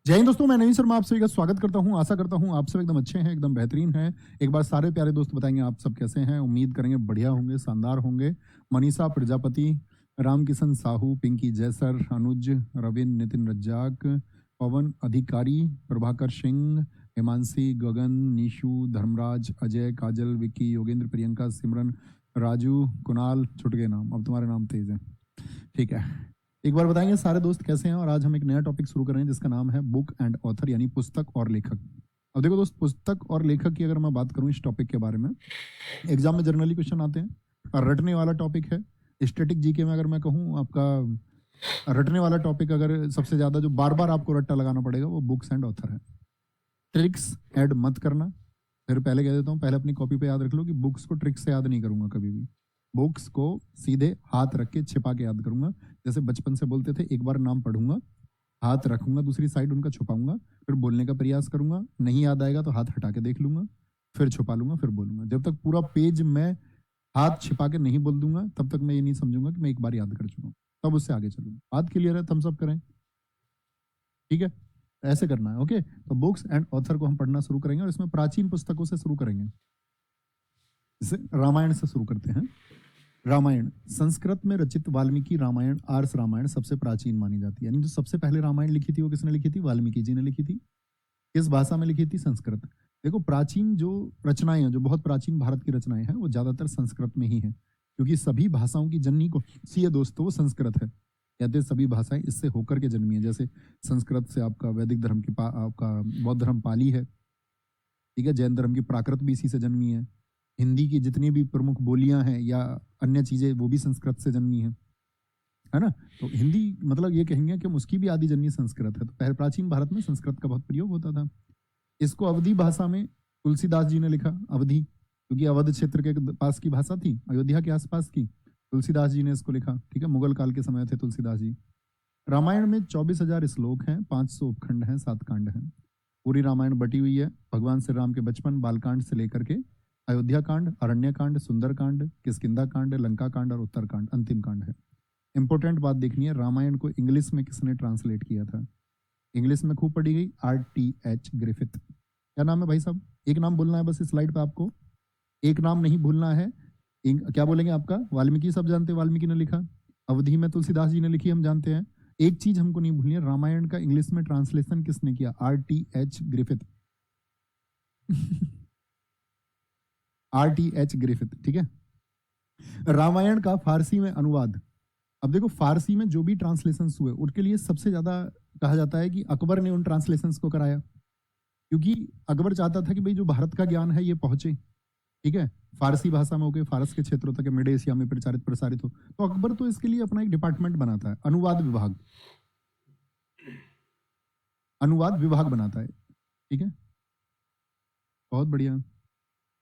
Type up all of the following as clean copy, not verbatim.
जय हिंद दोस्तों, मैं नवीन शर्मा आप सभी का स्वागत करता हूं। आशा करता हूं आप सब एकदम अच्छे हैं, एकदम बेहतरीन हैं। एक बार सारे प्यारे दोस्त बताएंगे आप सब कैसे हैं। उम्मीद करेंगे बढ़िया होंगे, शानदार होंगे। मनीषा प्रजापति, रामकिशन साहू, पिंकी जैसर, अनुज, रविन, नितिन रज्जाक, पवन अधिकारी, प्रभाकर सिंह, हिमांशी, गगन, निशु, धर्मराज, अजय, काजल, विक्की, योगेंद्र, प्रियंका, सिमरन, राजू, कुणाल, छुट गए नाम, अब तुम्हारे नाम तेज है। ठीक है, एक बार बताएंगे सारे दोस्त कैसे हैं। और आज हम एक नया टॉपिक शुरू कर रहे हैं जिसका नाम है बुक एंड ऑथर, यानी पुस्तक और लेखक। अब देखो दोस्त, पुस्तक और लेखक की अगर मैं बात करूं इस टॉपिक के बारे में, एग्जाम में जनरली क्वेश्चन आते हैं और रटने वाला टॉपिक है। स्टैटिक जीके में अगर मैं कहूं, आपका रटने वाला टॉपिक अगर सबसे ज्यादा जो बार बार आपको रट्टा लगाना पड़ेगा वो बुक्स एंड ऑथर है। ट्रिक्स ऐड मत करना। फिर पहले कह देता हूँ, पहले अपनी कॉपी पे याद रख लो कि बुक्स को ट्रिक से याद नहीं करूंगा कभी भी। बुक्स को सीधे हाथ रख के छिपा के याद करूंगा। जैसे बचपन से बोलते थे, एक बार नाम पढ़ूंगा, हाथ रखूंगा दूसरी साइड उनका, छुपाऊंगा, फिर बोलने का प्रयास करूंगा, नहीं याद आएगा तो हाथ हटा के देख लूंगा, फिर छुपा लूंगा, फिर बोलूंगा। जब तक पूरा पेज मैं हाथ छिपा के नहीं बोल दूंगा तब तक मैं ये नहीं समझूंगा कि मैं एक बार याद कर चुका हूँ। तब उससे आगे चलूंगा। बात क्लियर है? थम्स अप करें। ठीक है, ऐसे करना है। ओके, तो बुक्स एंड ऑथर को हम पढ़ना शुरू करेंगे और इसमें प्राचीन पुस्तकों से शुरू करेंगे। जैसे रामायण से शुरू करते हैं। रामायण संस्कृत में रचित वाल्मीकि रामायण, आर्ष रामायण सबसे प्राचीन मानी जाती है। यानी जो सबसे पहले रामायण लिखी थी वो किसने लिखी थी? वाल्मीकि जी ने लिखी थी। किस भाषा में लिखी थी? संस्कृत। देखो, प्राचीन जो रचनाएं हैं, जो बहुत प्राचीन भारत की रचनाएं हैं, वो ज्यादातर संस्कृत में ही है, क्योंकि सभी भाषाओं की जननी को सी है दोस्तों, वो संस्कृत है। कहते हैं सभी भाषाएं इससे होकर के जन्मी है। जैसे संस्कृत से आपका वैदिक धर्म की आपका बौद्ध धर्म पाली है। ठीक है, जैन धर्म की प्राकृत भी इसी से जन्मी है। हिंदी की जितनी भी प्रमुख बोलियां हैं या अन्य चीजें, वो भी संस्कृत से जन्मी है ना। तो हिंदी मतलब ये कहेंगे कि उसकी भी आदि जन्मी संस्कृत है। तो पहले प्राचीन भारत में संस्कृत का बहुत प्रयोग होता था। इसको अवधी भाषा में तुलसीदास जी ने लिखा। अवधी क्योंकि अवध क्षेत्र के पास की भाषा थी, अयोध्या के आसपास की। तुलसीदास जी ने इसको लिखा। ठीक है, मुगल काल के समय थे तुलसीदास जी। रामायण में 24,000 श्लोक हैं, 500 उपखंड हैं, 7 कांड हैं। पूरी रामायण बटी हुई है भगवान श्री राम के बचपन बालकांड से लेकर के अयोध्या कांड, अरण्य कांड, सुंदर कांड, किष्किंधा कांड, लंका कांड और उत्तर कांड, अंतिम कांड है। इंपॉर्टेंट बात देखनी है, रामायण को इंग्लिश में किसने ट्रांसलेट किया था? इंग्लिश में खूब पढ़ी गई, RTH ग्रिफिथ। क्या नाम है भाई साहब? एक नाम बोलना है बस इस स्लाइड पे आपको, एक नाम नहीं भूलना है। क्या बोलेंगे आपका? वाल्मीकि, सब जानते हैं वाल्मीकि ने लिखा। अवधि में तुलसीदास जी ने लिखी, हम जानते हैं। एक चीज हमको नहीं भूलनी है, रामायण का इंग्लिश में ट्रांसलेशन किसने किया? RTH Griffith. RTH Griffith. ठीक है, रामायण का फारसी में अनुवाद। अब देखो, फारसी में जो भी ट्रांसलेशन हुए उनके लिए सबसे ज्यादा कहा जाता है कि अकबर ने उन ट्रांसलेशन को कराया, क्योंकि अकबर चाहता था कि भाई जो भारत का ज्ञान है ये पहुंचे। ठीक है, फारसी भाषा में होकर फारस के क्षेत्रों तक, मिड एशिया में प्रसारित हो। तो अकबर तो इसके लिए अपना एक डिपार्टमेंट बनाता है, अनुवाद विभाग। अनुवाद विभाग बनाता है। ठीक है, बहुत बढ़िया।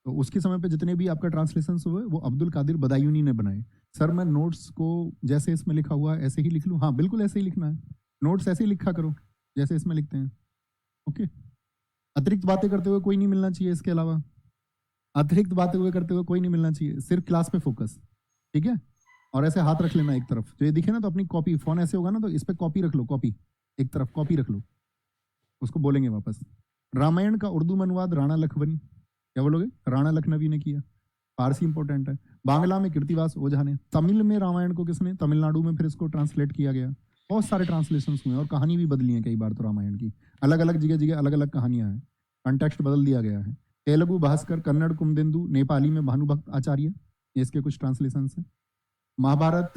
तो उसके समय पे जितने भी आपका ट्रांसलेशन हुए वो अब्दुल कादिर बदायूनी ने बनाए। सर, मैं नोट्स को जैसे इसमें लिखा हुआ है ऐसे ही लिख लूं? हाँ, बिल्कुल ऐसे ही लिखना है। नोट्स ऐसे ही लिखा करो जैसे इसमें लिखते हैं। ओके, अतिरिक्त बातें करते हुए कोई नहीं मिलना चाहिए। इसके अलावा अतिरिक्त बातें हुए करते हुए कोई नहीं मिलना चाहिए। सिर्फ क्लास पे फोकस। ठीक है, और ऐसे हाथ रख लेना एक तरफ, जो ये दिखे ना, तो अपनी कॉपी, फोन ऐसे होगा ना तो इस पे कॉपी रख लो, कॉपी एक तरफ कॉपी रख लो, उसको बोलेंगे वापस। रामायण का उर्दू में अनुवाद राणा लखनवी, क्या बोलोगे? राणा लखनवी ने किया। फारसी इंपॉर्टेंट है। बांग्ला में कीर्तिवास ओझा ने। तमिल में रामायण को किसने? तमिलनाडु में फिर इसको ट्रांसलेट किया गया। बहुत सारे ट्रांसलेशन हुए और कहानी भी बदली है कई बार। तो रामायण की अलग अलग जगह जगह अलग अलग कहानियां हैं, कंटेक्स्ट बदल दिया गया है। तेलुगु भास्कर, कन्नड़ कुमदेंदु, नेपाली में भानुभक्त आचार्य, ये इसके कुछ ट्रांसलेशन है। महाभारत,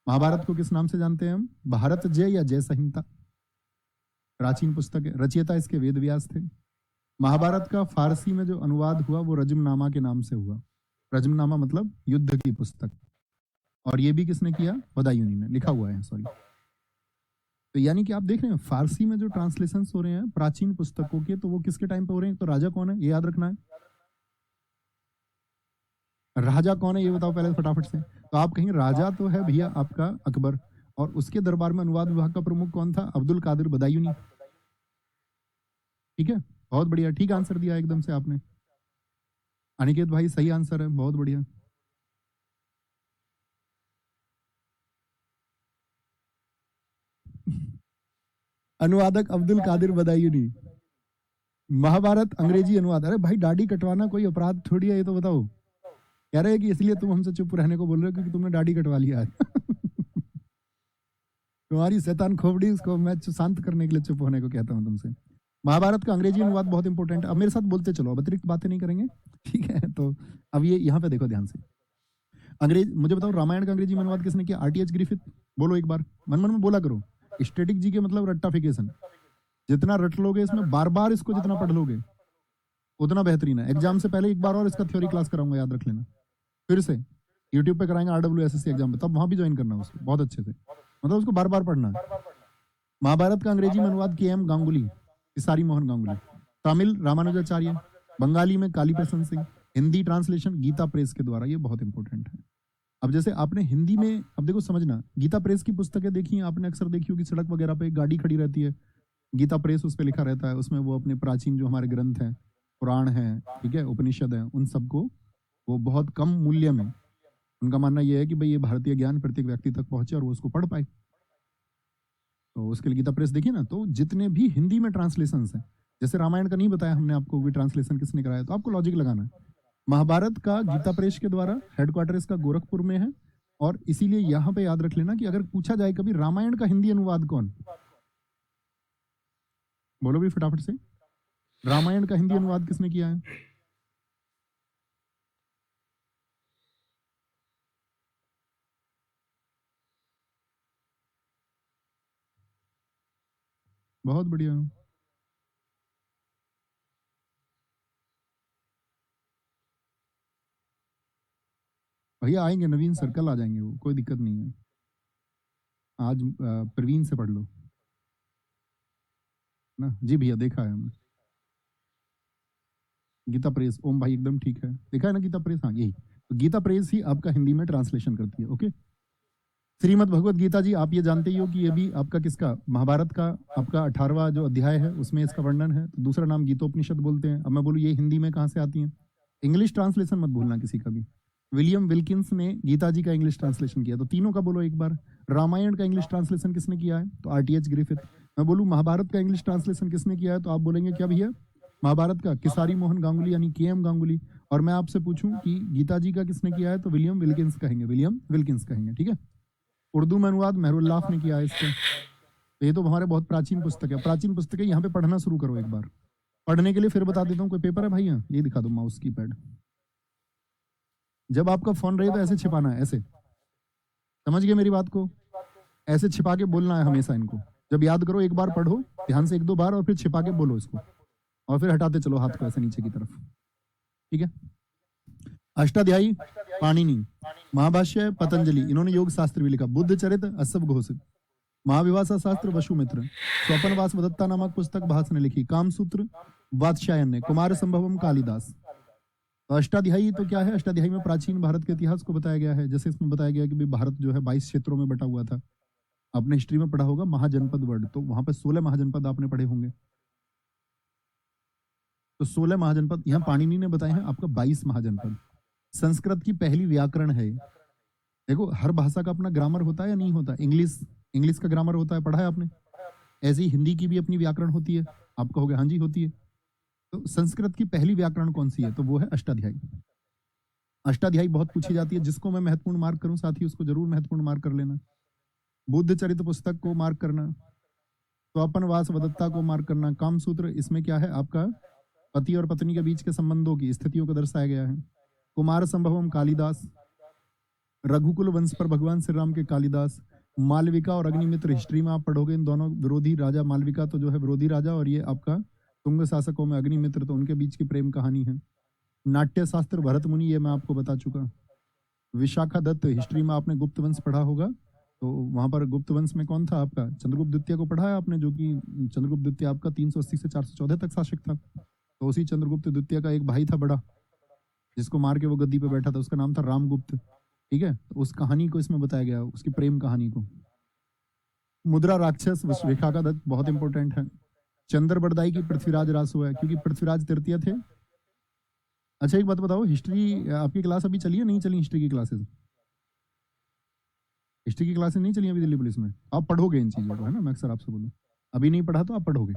महाभारत को किस नाम से जानते हैं हम? भारत जय या जय संहिता, प्राचीन पुस्तक है। रचयिता इसके वेद व्यास थे। महाभारत का फारसी में जो अनुवाद हुआ वो रजमनामा के नाम से हुआ। रजमनामा मतलब युद्ध की पुस्तक, और ये भी किसने किया? बदायूनी ने, लिखा हुआ है, सॉरी। तो यानी कि आप देख रहे हैं फारसी में जो ट्रांसलेशन हो रहे हैं प्राचीन पुस्तकों के, तो वो किसके टाइम पे हो रहे हैं? तो राजा कौन है ये याद रखना है। राजा कौन है ये बताओ पहले फटाफट से। तो आप कहेंगे राजा तो है भैया आपका अकबर, और उसके दरबार में अनुवाद विभाग का प्रमुख कौन था? अब्दुल कादिर बदायूनी। ठीक है, बहुत बढ़िया, ठीक आंसर दिया एकदम से आपने। अनिकेत भाई सही आंसर है, बहुत बढ़िया। अनुवादक अब्दुल कादिर बदायूनी। महाभारत अंग्रेजी अनुवाद। अरे भाई दाढ़ी कटवाना कोई अपराध थोड़ी है, ये तो बताओ। कह रहे हैं कि इसलिए तुम हमसे चुप रहने को बोल रहे हो क्योंकि तुमने दाढ़ी कटवा लिया है। तुम्हारी शैतान खोपड़ी, उसको मैं शांत करने के लिए चुप होने को कहता हूँ तुमसे। महाभारत का अंग्रेजी अनुवाद बहुत इंपॉर्टेंट है। अब मेरे साथ बोलते चलो, अब अतिरिक्त बातें नहीं करेंगे, ठीक है। तो अब ये यहाँ पे देखो ध्यान से। अंग्रेज, मुझे बताओ रामायण का अंग्रेजी में अनुवाद किसने किया? RTH Griffith. बोलो एक बार, मन मन में बोला करो। स्टैटिक जी के मतलब रट्टाफिकेशन। जितना रट लोगे इसमें, बार बार इसको जितना पढ़ लोगे उतना बेहतरीन है। एग्जाम से पहले एक बार और इसका थ्योरी क्लास कराऊंगा, याद रख लेना। फिर से यूट्यूब पे कराएंगे RWSSC एग्जाम पे, तब वहां भी ज्वाइन करना उसको बहुत अच्छे से, मतलब उसको बार बार पढ़ना है। महाभारत का अंग्रेजी में अनुवाद KM गांगुली, किसारी मोहन गांगुली। तमिल रामानुजाचार्य, बंगाली में काली प्रसन्न सिंह, हिंदी ट्रांसलेशन गीता प्रेस के द्वारा। ये बहुत इंपॉर्टेंट है। अब जैसे आपने हिंदी में, अब देखो समझना, गीता प्रेस की पुस्तकें देखी हैं आपने, अक्सर देखी होगी सड़क वगैरह पे गाड़ी खड़ी रहती है, गीता प्रेस उस पर लिखा रहता है। उसमें वो अपने प्राचीन जो हमारे ग्रंथ हैं, पुराण हैं, ठीक है, उपनिषद हैं, उन सबको वो बहुत कम मूल्य में, उनका मानना यह है कि भाई ये भारतीय ज्ञान प्रत्येक व्यक्ति तक पहुंचे और वो उसको पढ़ पाए। तो उसके लिए गीता प्रेस देखिए ना। तो जितने भी हिंदी में ट्रांसलेशन हैं, जैसे रामायण का नहीं बताया हमने आपको भी ट्रांसलेशन किसने कराया, तो आपको लॉजिक लगाना है। महाभारत का गीता प्रेस के द्वारा, हेडक्वार्टर इसका गोरखपुर में है। और इसीलिए यहाँ पे याद रख लेना कि अगर पूछा जाए कभी रामायण का हिंदी अनुवाद कौन, बोलो भी फटाफट से, रामायण का हिंदी अनुवाद किसने किया है? बहुत बढ़िया। भैया आएंगे, नवीन सर्कल आ जाएंगे, वो कोई दिक्कत नहीं है। आज प्रवीण से पढ़ लो ना जी। भैया देखा है हमने गीता प्रेस। ओम भाई एकदम ठीक है, देखा है ना गीता प्रेस। हाँ यही तो गीता प्रेस ही आपका हिंदी में ट्रांसलेशन करती है। ओके। श्रीमद् भगवत गीता जी, आप ये जानते ही हो कि ये भी आपका किसका, महाभारत का आपका 18वां जो अध्याय है उसमें इसका वर्णन है। तो दूसरा नाम गीतोपनिषद बोलते हैं। अब मैं बोलूँ ये हिंदी में कहाँ से आती है? इंग्लिश ट्रांसलेशन मत भूलना किसी का भी। विलियम विल्किंस ने गीता जी का इंग्लिश ट्रांसलेशन किया। तो तीनों का बोलो एक बार। रामायण का इंग्लिश ट्रांसलेशन किसने किया है? तो RTH ग्रिफिथ। मैं बोलूँ महाभारत का इंग्लिश ट्रांसलेशन किसने किया है, तो आप बोलेंगे क्या भैया? महाभारत का किसारी मोहन गांगुली यानी KM गांगुली। और मैं आपसे पूछूं कि गीता जी का किसने किया है, तो विलियम विल्किंस कहेंगे, विलियम विल्किंस कहेंगे, ठीक है। उर्दू में अनुवाद मेहरुल्लाह ने किया है इसको। तो ये तो हमारे बहुत प्राचीन पुस्तक है। प्राचीन पुस्तकें यहाँ पे पढ़ना शुरू करो एक बार। पढ़ने के लिए फिर बता देता हूँ, कोई पेपर है भाई यहाँ, ये दिखा दो माउस की पैड। जब आपका फोन रहे तो ऐसे छिपाना है, ऐसे, समझ गए मेरी बात को? ऐसे छिपा के बोलना है हमेशा इनको। जब याद करो एक बार पढ़ो ध्यान से 1-2 बार और फिर छिपा के बोलो इसको, और फिर हटाते चलो हाथ को ऐसे नीचे की तरफ, ठीक है। अष्टाध्यायी पाणिनि, महाभाष्य पतंजलि, इन्होंने योग शास्त्र भी लिखा। बुद्ध चरित अश्व घोष, महाविभाषा शास्त्र वसुमित्र, स्वपनवास वदत्ता नामक पुस्तक भास ने लिखी। कामसूत्र वात्स्यायन ने, कुमार संभवम कालिदास। तो अष्टाध्यायी तो क्या है? अष्टाध्यायी में प्राचीन भारत के इतिहास को बताया गया है। जैसे इसमें बताया गया कि भारत जो है 22 क्षेत्रों में बटा हुआ था। आपने हिस्ट्री में पढ़ा होगा महाजनपद वर्ड, तो वहां पर 16 महाजनपद आपने पढ़े होंगे। तो 16 महाजनपद यहाँ पाणिनि ने बताए हैं, आपका 22 महाजनपद। संस्कृत की पहली व्याकरण है। देखो हर भाषा का अपना ग्रामर होता है या नहीं होता? इंग्लिश का ग्रामर होता है, पढ़ा है आपने? ऐसे ही हिंदी की भी अपनी व्याकरण होती है। आप कहोगे हाँ जी होती है। तो संस्कृत की पहली व्याकरण कौन सी है? तो वो है अष्टाध्यायी। अष्टाध्यायी बहुत पूछी जाती है। जिसको मैं महत्वपूर्ण मार्क करूं साथी, उसको जरूर महत्वपूर्ण मार्क कर लेना। बुद्ध चरित्र पुस्तक को मार्क करना, स्वपनवास वदत्ता को मार्क करना। कामसूत्र, इसमें क्या है आपका पति और पत्नी के बीच के संबंधों की स्थितियों को दर्शाया गया है। कुमार संभवम कालिदास, रघुकुल वंश पर भगवान श्री राम के कालिदास। मालविका और अग्निमित्र, हिस्ट्री में आप पढ़ोगे इन दोनों विरोधी राजा, मालविका तो जो है विरोधी राजा, और ये आपका तुंग शासकों में अग्निमित्र, तो उनके बीच की प्रेम कहानी है। नाट्य शास्त्र भरत मुनि, ये मैं आपको बता चुका। विशाखा दत्त, हिस्ट्री में आपने गुप्त वंश पढ़ा होगा, तो वहां पर गुप्त वंश में कौन था आपका? चंद्रगुप्त द्वितीय को पढ़ा है आपने, जो कि चंद्रगुप्त द्वितीय आपका 380 से 414 तक शासक था। तो उसी चंद्रगुप्त द्वितीय का एक भाई था बड़ा, जिसको मार के वो गद्दी पे बैठा था, उसका नाम था रामगुप्त, ठीक है। तो उस कहानी को इसमें बताया गया, उसकी प्रेम कहानी को। मुद्रा राक्षस, विशाखा दत्त बहुत इंपॉर्टेंट है। चंद्र बरदाई की पृथ्वीराज रास हुआ है, क्योंकि पृथ्वीराज तृतीय थे। अच्छा एक बात बताओ, हिस्ट्री आपकी क्लास अभी चली है नहीं चली? हिस्ट्री की क्लासेस, हिस्ट्री की क्लासेस नहीं चली अभी दिल्ली पुलिस में? आप पढ़ोगे इन चीजों को, है ना, मैं अक्सर आपसे बोलूँ। अभी नहीं पढ़ा तो आप पढ़ोगे।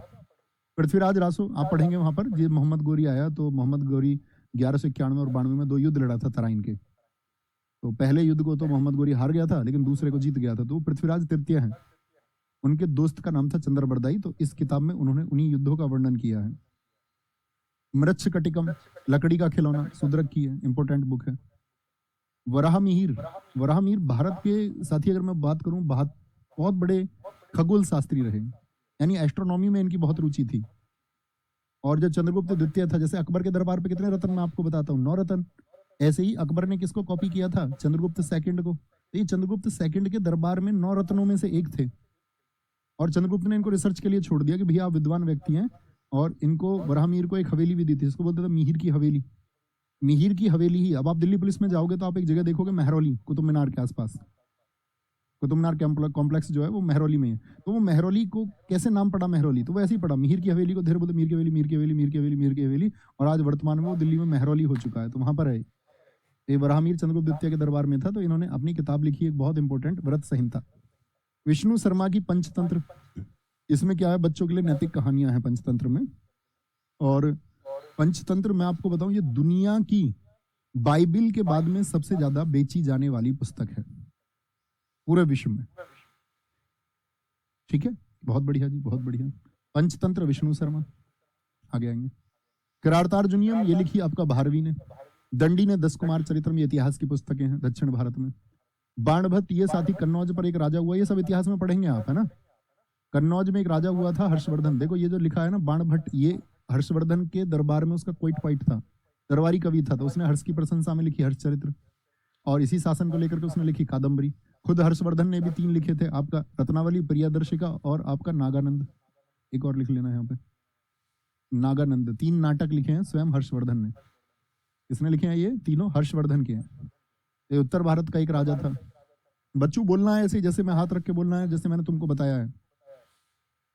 पृथ्वीराज रासो आप पढ़ेंगे वहां पर। जी मोहम्मद गोरी आया तो मोहम्मद गोरी 1191 और 92 में 2 युद्ध लड़ा था तराइन के। तो पहले युद्ध को तो मोहम्मद गोरी हार गया था, लेकिन दूसरे को जीत गया था। तो वो पृथ्वीराज तृतीय हैं। उनके दोस्त का नाम था चंद्रबरदाई। तो इस किताब में उन्होंने उन्हीं युद्धों का वर्णन किया है। मृच्छकटिकम, लकड़ी का खिलौना, सुदरक की है, इंपोर्टेंट बुक है। वराहमिहिर, वराहमिहिर भारत के साथी अगर मैं बात करूं, बहुत बड़े खगोल शास्त्री रहे, यानी एस्ट्रोनॉमी में इनकी बहुत रुचि थी। और जो चंद्रगुप्त द्वितीय था, जैसे अकबर के दरबार पे कितने रत्न मैं आपको बताता हूँ, 9 रत्न। ऐसे ही अकबर ने किसको कॉपी किया था? चंद्रगुप्त सेकंड को। तो ये चंद्रगुप्त सेकंड के दरबार में 9 रत्नों में से एक थे। और चंद्रगुप्त ने इनको रिसर्च के लिए छोड़ दिया कि भैया आप विद्वान व्यक्ति हैं, और इनको वराहमिहिर को एक हवेली भी दी थी, इसको बोलते थे मिहिर की हवेली। मिहिर की हवेली ही, अब आप दिल्ली पुलिस में जाओगे तो आप एक जगह देखोगे मेहरौली, कुतुब मीनार के आसपास। कुतुब मीनार कॉम्प्लेक्स जो है वो मेहरौली में है। तो वो मेहरौली को कैसे नाम पड़ा मेहरौली? तो वो ऐसे ही पड़ा, मिहिर की हवेली को धीरे बोलते मिहिर की हवेली, मिहिर की हवेली, मिहिर की हवेली, मिहिर की हवेली। और आज वर्तमान में वो दिल्ली में मेहरौली हो चुका है। तो वहां पर है ये। वराहमिहिर चंद्रगुप्त द्वितीय के दरबार में था। तो इन्होंने अपनी किताब लिखी, एक बहुत इंपॉर्टेंट, व्रत संहिता। विष्णु शर्मा की पंचतंत्र, इसमें क्या है, बच्चों के लिए नैतिक कहानियां हैं पंचतंत्र में। और पंचतंत्र मैं आपको बताऊं, ये दुनिया की बाइबिल के बाद में सबसे ज्यादा बेची जाने वाली पुस्तक है पूरे विश्व में। ठीक है, बहुत बढ़िया जी, बहुत बढ़िया। पंचतंत्र विष्णु शर्मा। आगे आएंगे। किरातार्जुनीयम ये लिखी आपका भारवी ने। दंडी ने 10 कुमार चरित्रम, ये इतिहास की पुस्तकें हैं दक्षिण भारत में। बाणभट्ट ये साथी, कन्नौज पर एक राजा हुआ, ये सब इतिहास में पढ़ेंगे आप, है ना। कन्नौज में एक राजा हुआ था हर्षवर्धन। देखो ये जो लिखा है ना बाणभट्ट, ये हर्षवर्धन के दरबार में उसका कोइट पॉइंट था, दरबारी कवि था। तो उसने हर्ष की प्रशंसा में लिखी हर्षचरित्र, और इसी शासन को लेकर के उसने लिखी कादम्बरी। खुद हर्षवर्धन ने भी 3 लिखे थे, आपका रत्नावली, प्रियदर्शिका और आपका नागानंद। एक और लिख लेना यहाँ पे, नागानंद। 3 नाटक लिखे हैं स्वयं हर्षवर्धन ने। किसने लिखे हैं? ये तीनों हर्षवर्धन के हैं। ये उत्तर भारत का एक राजा था। बच्चू बोलना है ऐसे जैसे मैं हाथ रख के बोलना है, जैसे मैंने तुमको बताया है।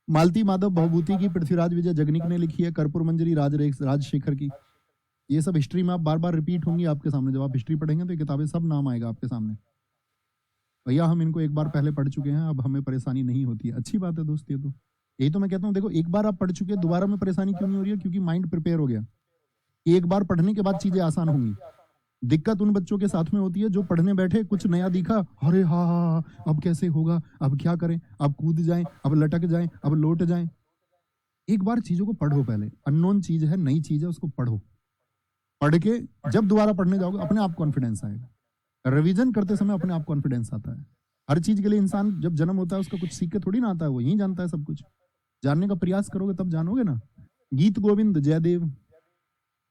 मालती माधव बहुभूति की पृथ्वीराज विजय जगनिक ने लिखी है। कर्पूर मंजरी राजशेखर की। ये सब हिस्ट्री में आप बार बार रिपीट होंगी आपके सामने। जब आप हिस्ट्री पढ़ेंगे तो ये किताबें सब नाम आएगा आपके सामने। भैया हम इनको एक बार पहले पढ़ चुके हैं, अब हमें परेशानी नहीं होती है। अच्छी बात है दोस्त, ये तो यही तो मैं कहता हूँ। देखो एक बार आप पढ़ चुके, दोबारा में परेशानी क्यों नहीं हो रही है? क्योंकि माइंड प्रिपेयर हो गया। एक बार पढ़ने के बाद चीजें आसान होंगी। दिक्कत उन बच्चों के साथ में होती है जो पढ़ने बैठे, कुछ नया दिखा, अरे हाँ हाँ, अब कैसे होगा, अब क्या करें, अब कूद जाएं, अब लटक जाएं, अब लौट जाएं। एक बार चीजों को पढ़ो पहले। अननोन चीज है, नई चीज है, उसको पढ़ो। पढ़ के जब दोबारा पढ़ने जाओगे अपने आप कॉन्फिडेंस आएगा। रिवीजन करते समय अपने आप कॉन्फिडेंस आता है। हर चीज के लिए इंसान जब जन्म होता है उसका कुछ सीख के थोड़ी ना आता है, वो यही जानता है सब कुछ। जानने का प्रयास करोगे तब जानोगे ना। गीत गोविंद जयदेव,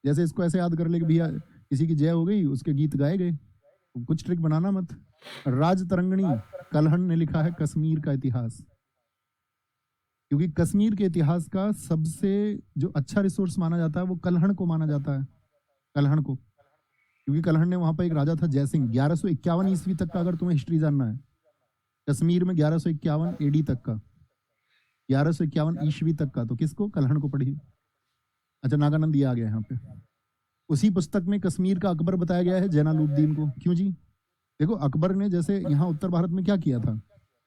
जैसे इसको ऐसे याद कर ले कि भैया किसी की जय हो गई, उसके गीत गाए गए। कुछ ट्रिक बनाना मत। राज तरंगणी कलहण ने लिखा है कश्मीर का इतिहास, क्योंकि कश्मीर के इतिहास का सबसे जो अच्छा रिसोर्स माना जाता है वो कलहण को माना जाता है। कलहण को, क्योंकि कलहण ने वहां पर एक राजा था जयसिंह, 1151 ईस्वी तक का, अगर तुम्हें हिस्ट्री जानना है। कश्मीर में 1151 एडी तक का, 1151 ईस्वी तक का। तो किसको? कलहण को पढ़िए। अच्छा, नागानंद ये आ गया यहाँ पे। उसी पुस्तक में कश्मीर का अकबर बताया गया है, जैनालुब्दीन को। क्यों जी? देखो अकबर ने जैसे यहाँ उत्तर भारत में क्या किया था,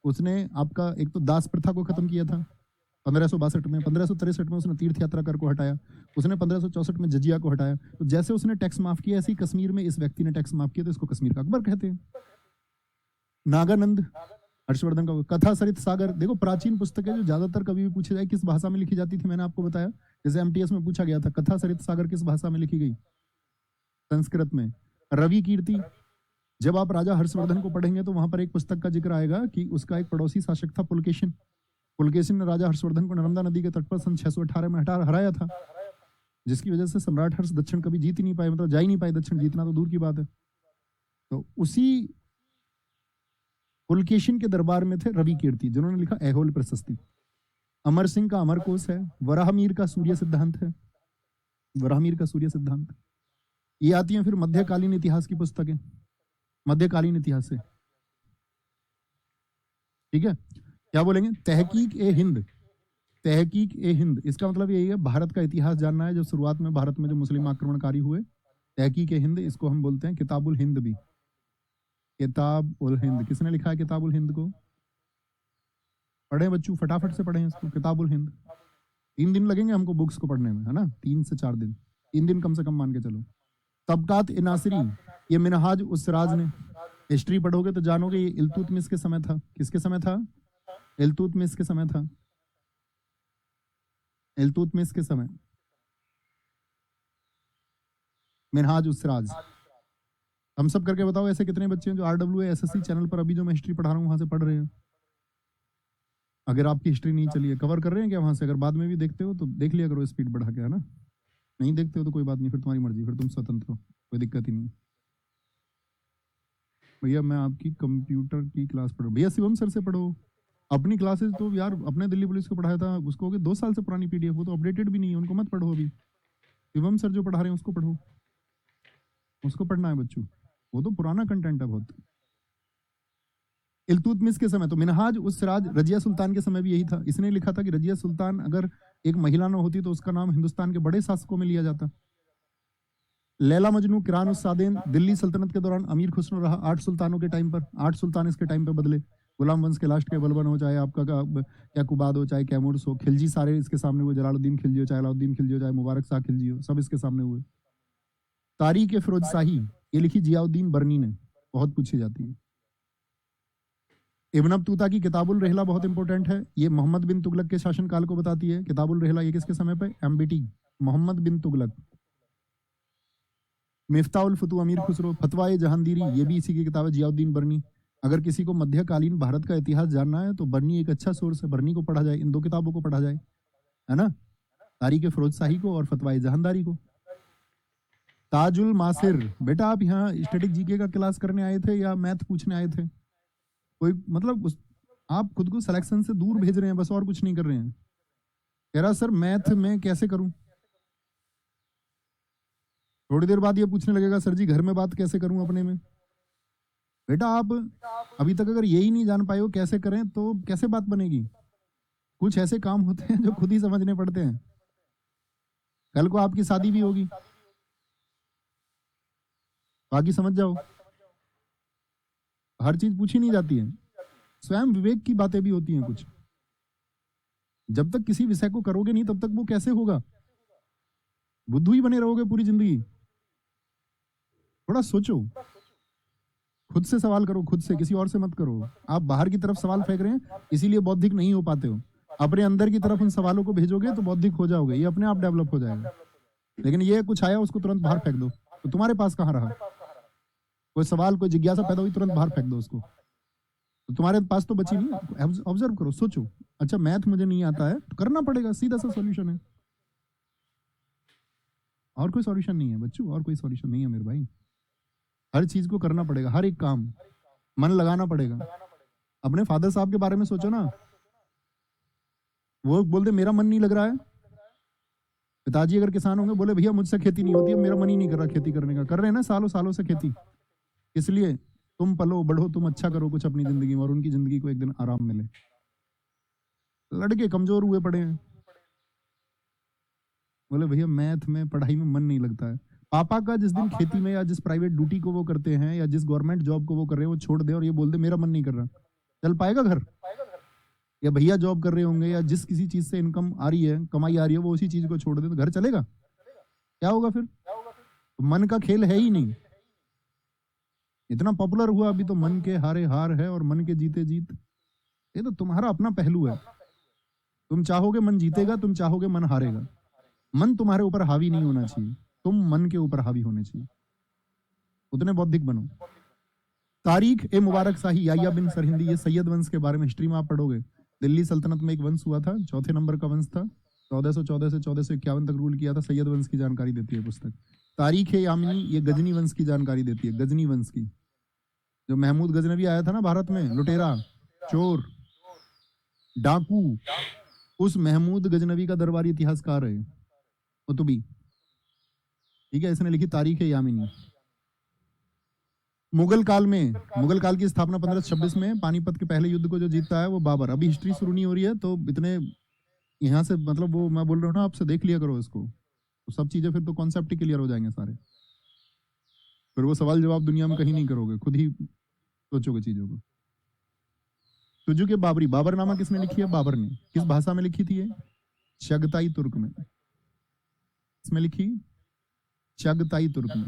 उसने आपका एक तो दास प्रथा को खत्म किया था 1562 में। 1563 में उसने तीर्थ यात्रा कर को हटाया। उसने 1564 में जजिया को हटाया। तो जैसे उसने टैक्स माफ किया, ऐसे ही कश्मीर में इस व्यक्ति ने टैक्स माफ किया, तो इसको कश्मीर का अकबर कहते हैं। नागानंद हर्षवर्धन का। कथा सरित सागर, देखो प्राचीन पुस्तक है जो ज्यादातर कभी भी पूछे जाए किस भाषा में लिखी जाती थी, मैंने आपको बताया। जैसे एमटीएस में पूछा गया था कथा सरित सागर किस भाषा में लिखी गई? संस्कृत में। रवि कीर्ति, जब आप राजा हर्षवर्धन को पढ़ेंगे तो वहां पर एक पुस्तक का जिक्र आएगा कि उसका एक पड़ोसी शासक था पुलकेशिन। पुलकेशिन ने राजा हर्षवर्धन को नर्मदा नदी के तट पर सन 618 में हराया था, जिसकी वजह से सम्राट हर्ष दक्षिण कभी जीत ही नहीं पाए, मतलब जा ही नहीं पाए दक्षिण, जीतना तो दूर की बात है। तो उसी पुलकेशिन के दरबार में थे रवि कीर्ति, जिन्होंने लिखा ऐहोल प्रशस्ति। अमर सिंह का अमरकोश है। वराहमीर का सूर्य सिद्धांत है। वराहमीर का सूर्य सिद्धांत। ये आती हैं फिर मध्यकालीन इतिहास की पुस्तकें, मध्यकालीन इतिहास से। ठीक है, क्या बोलेंगे? तहकीक ए हिंद। तहकीक ए हिंद, इसका मतलब यही है भारत का इतिहास जानना है। जो शुरुआत में भारत में जो मुस्लिम आक्रमणकारी हुए, तहकीक ए हिंद, इसको हम बोलते हैं किताबुल हिंद भी। किताब उल हिंद, किसने लिखा है किताब उल हिंद को? पढ़े बच्चों, फटाफट से पढ़ें इसको, किताबुल हिंद। 3 दिन लगेंगे हमको बुक्स को पढ़ने में, है ना, 3 से 4 दिन, 3 दिन कम से कम मान के चलो। तबकात ए नासिरी, ये मिनहाज उस सिराज ने, हिस्ट्री पढ़ोगे तो जानोगे ये इल्तुतमिश के समय था। किसके समय था? इल्तुतमिश के समय था, इल्तुतमिश के समय। मिनहाज उस सिराज, हम सब करके बताओ ऐसे कितने बच्चे हैं जो RWA SSC चैनल पर अभी जो मैं हिस्ट्री पढ़ा रहा हूँ वहां से पढ़ रहे हैं। अगर आपकी हिस्ट्री नहीं चली है, कवर कर रहे हैं क्या वहां से? अगर बाद में भी देखते हो तो देख लिया करो स्पीड बढ़ा के, है ना। नहीं देखते हो तो कोई बात नहीं, फिर तुम्हारी मर्जी, फिर तुम स्वतंत्र हो, कोई दिक्कत ही नहीं। भैया मैं आपकी कंप्यूटर की क्लास पढ़ो, भैया शिवम सर से पढ़ो। अपनी क्लासेस तो यार अपने दिल्ली पुलिस को पढ़ाया था, उसको हो गए 2 साल से पुरानी PDF, वो तो अपडेटेड भी नहीं है, उनको मत पढ़ो अभी। शिवम सर जो पढ़ा रहे हैं उसको पढ़ो, उसको पढ़ना है बच्चों, वो तो पुराना कंटेंट है बहुत। इल्तुतमिश के समय तो मिनहाज उस सिराज, रजिया सुल्तान के समय भी यही था। इसने लिखा था कि रजिया सुल्तान अगर एक महिला न होती तो उसका नाम हिंदुस्तान के बड़े शासकों में लिया जाता। लैला मजनू, किरान उस सादेन, दिल्ली सल्तनत के दौरान अमीर खुसरो रहा 8 सुल्तानों के टाइम पर, 8 सुल्तान इसके टाइम पे बदले। गुलाम वंश के लास्ट के बलबन हो, चाहे आपका याकुबाद हो, चाहे कैमूर्स हो, खिलजी सारे इसके सामने हुए। जलालुद्दीन खिलजी हो, चाहे अलाउद्दीन खिलजी हो, चाहे मुबारक शाह खिलजी हो, सब इसके सामने हुए। तारीख ए फिरोज शाही, ये लिखी जियाउद्दीन बर्नी ने, बहुत पूछी जाती है। इब्न बतूता की किताबुल रहला बहुत इंपॉर्टेंट है, ये मोहम्मद बिन तुगलक के शासनकाल को बताती है। किताबुल रहला ये किसके समय पे? MBT, मोहम्मद बिन तुगलक। मिफ्ताउल फतू अमीर खुसरो, फतवा जहांगीरी, ये भी इसी की किताब है, जियाउद्दीन बर्नी। अगर किसी को मध्यकालीन भारत का इतिहास जानना है तो बर्नी एक अच्छा सोर्स है, बर्नी को पढ़ा जाए, इन 2 किताबों को पढ़ा जाए, है ना, तारीख फिरोज शाही को और फतवा जहांदारी को। ताजुल मासिर, बेटा आप यहाँ स्टैटिक GK का क्लास करने आए थे या मैथ पूछने आए थे? कोई मतलब आप खुद को सिलेक्शन से दूर भेज रहे हैं बस, और कुछ नहीं कर रहे हैं। कह रहा सर मैथ में कैसे करूं, थोड़ी देर बाद ये पूछने लगेगा सर जी घर में बात कैसे करूं अपने में। बेटा आप अभी तक अगर यही नहीं जान पाए हो कैसे करें तो कैसे बात बनेगी? कुछ ऐसे काम होते हैं जो खुद ही समझने पड़ते हैं। कल को आपकी शादी भी होगी, बाकी समझ जाओ, हर चीज पूछी नहीं जाती है, स्वयं विवेक की बातें भी होती हैं कुछ। जब तक किसी विषय को करोगे नहीं तब तक वो कैसे होगा? बुद्धू ही बने रहोगे पूरी जिंदगी। थोड़ा सोचो, खुद से सवाल करो, खुद से, किसी और से मत करो। आप बाहर की तरफ सवाल फेंक रहे हैं इसीलिए बौद्धिक नहीं हो पाते हो। अपने अंदर की तरफ उन सवालों को भेजोगे तो बौद्धिक हो जाओगे, ये अपने आप डेवलप हो जाएगा। लेकिन ये कुछ आया उसको तुरंत बाहर फेंक दो तो तुम्हारे पास कहाँ रहा? कोई सवाल, कोई जिज्ञासा पैदा हुई, तुरंत बाहर फेंक दो उसको, तो तुम्हारे पास तो बची नहीं। ऑब्जर्व करो, सोचो, अच्छा मैथ मुझे नहीं आता है तो करना पड़ेगा, सीधा सा सॉल्यूशन है, और कोई सॉल्यूशन नहीं है बच्चों, और कोई सॉल्यूशन नहीं है मेरे भाई। हर चीज को करना पड़ेगा, हर एक काम मन लगाना पड़ेगा। अपने फादर साहब के बारे में सोचो ना, वो बोलते मेरा मन नहीं लग रहा है। पिताजी अगर किसान होंगे, बोले भैया मुझसे खेती नहीं होती है, मेरा मन ही नहीं कर रहा खेती करने का। कर रहे हैं ना सालों सालों से खेती, इसलिए तुम पलो बढ़ो, तुम अच्छा करो कुछ अपनी जिंदगी में और उनकी जिंदगी को एक दिन आराम मिले। लड़के कमजोर हुए पड़े हैं, बोले भैया मैथ में पढ़ाई में मन नहीं लगता है। पापा का जिस दिन खेती में या जिस प्राइवेट ड्यूटी को वो करते हैं या जिस गवर्नमेंट जॉब को वो कर रहे हैं वो छोड़ दे और ये बोल दे मेरा मन नहीं कर रहा, चल पाएगा घर? या भैया जॉब कर रहे होंगे या जिस किसी चीज से इनकम आ रही है, कमाई आ रही है, वो उसी चीज को छोड़ दे तो घर चलेगा? क्या होगा फिर? तो मन का खेल है ही नहीं। इतना पॉपुलर हुआ अभी तो मन के हारे हार है और मन के जीते जीत। ये तो तुम्हारा अपना पहलू है, तुम चाहोगे मन जीतेगा, तुम चाहोगे मन हारेगा। मन तुम्हारे ऊपर हावी नहीं होना चाहिए, तुम मन के ऊपर हावी होने चाहिए, उतने बौद्धिक बनो। तारीख ए मुबारक शाही, याह्या बिन सरहिंदी, ये सैयद वंश के बारे में हिस्ट्री में आप पढ़ोगे। दिल्ली सल्तनत में एक वंश हुआ था, 4थे नंबर का वंश था, 1414 से 1451 तक रूल किया था। सैयद वंश की जानकारी देती है पुस्तक। तारीख ए यामिनी, ये गजनी वंश की जानकारी देती है, गजनी वंश की। जो महमूद गजनवी आया था ना भारत में, लुटेरा, चोर, डाकू, उस महमूद गजनवी का दरबारी इतिहासकार है कुतुबी, ठीक है, इसने लिखी तारीख ए यामिनी। मुगल काल में, मुगल काल की स्थापना 1526 में, पानीपत के पहले युद्ध को जो जीतता है वो बाबर। अभी हिस्ट्री शुरू नहीं हो रही है तो इतने यहाँ से मतलब वो मैं बोल रहा हूँ ना, आपसे देख लिया करो इसको, तो सब चीजें फिर तो कॉन्सेप्ट ही क्लियर हो जाएंगे सारे। फिर वो सवाल जवाब दुनिया में कहीं नहीं करोगे, खुद ही सोचोगे चीजों को। तुजु के बाबरी, बाबरनामा किसने लिखी है? बाबर ने। किस भाषा में लिखी थी ये? चगताई तुर्क में। इसमें लिखी चगताई तुर्क में,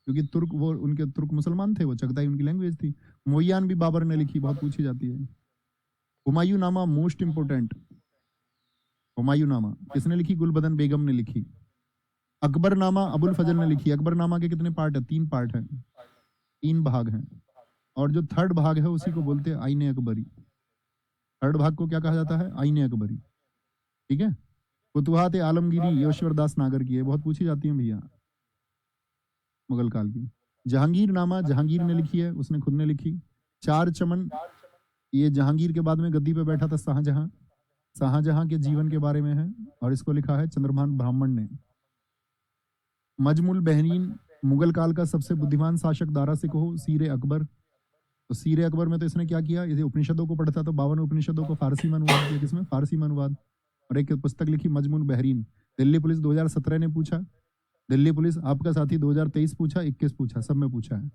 क्योंकि तुर्क वो उनके तुर्क मुसलमान थे, वो चगताई उनकी लैंग्वेज थी। मोयान भी बाबर ने लिखी, बहुत पूछी जाती है। हुमायूं नामा मोस्ट इंपोर्टेंट, हुमायूं नामा किसने लिखी? गुलबदन बेगम ने लिखी। अकबर नामा अबुल फजल ने लिखी। अकबर नामा के कितने पार्ट है? 3 पार्ट है, 3 भाग हैं, और जो थर्ड भाग है उसी को बोलते हैं आईने अकबरी। थर्ड भाग को क्या कहा जाता है? आईने अकबरी। ठीक है। फुतुहात आलमगीरी यशवर दास नागर की है, बहुत पूछी जाती है भैया, मुगल काल की। जहांगीर नामा जहांगीर ने लिखी है, उसने खुद ने लिखी। चार चमन, ये जहांगीर के बाद में गद्दी पे बैठा था शाहजहां, शाहजहां के जीवन के बारे में है, और इसको लिखा है चंद्रभान ब्राह्मण ने। मजमुल बहरीन, मुगल काल का सबसे बुद्धिमान शासक दारा सिकोह, सीरे अकबर। तो सीरे अकबर में तो इसने क्या किया? इसे उपनिषदों को पढ़ता, तो 52 उपनिषदों को फारसी में अनुवाद किया। किसमें? फारसी में अनुवाद। और एक पुस्तक लिखी मजमुल बहरीन। दिल्ली पुलिस 2017 ने पूछा, दिल्ली पुलिस आपका साथी 2023 पूछा, 21 पूछा, सब में पूछा है।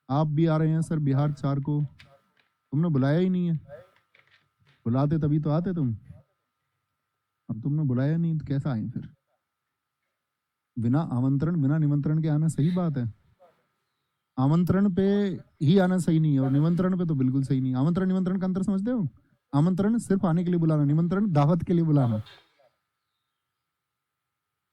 आप भी आ रहे हैं सर बिहार 4 को, तुमने बुलाया ही नहीं है। बुलाते तभी तो आते तुम, अब तुमने बुलाया नहीं तो कैसा आए फिर? बिना आमंत्रण बिना निमंत्रण के आना सही बात है? आमंत्रण पे ही आना सही नहीं है, और निमंत्रण पे तो बिल्कुल सही नहीं। आमंत्रण निमंत्रण का अंतर समझते हो? आमंत्रण सिर्फ आने के लिए बुलाना, निमंत्रण दावत के लिए बुलाना।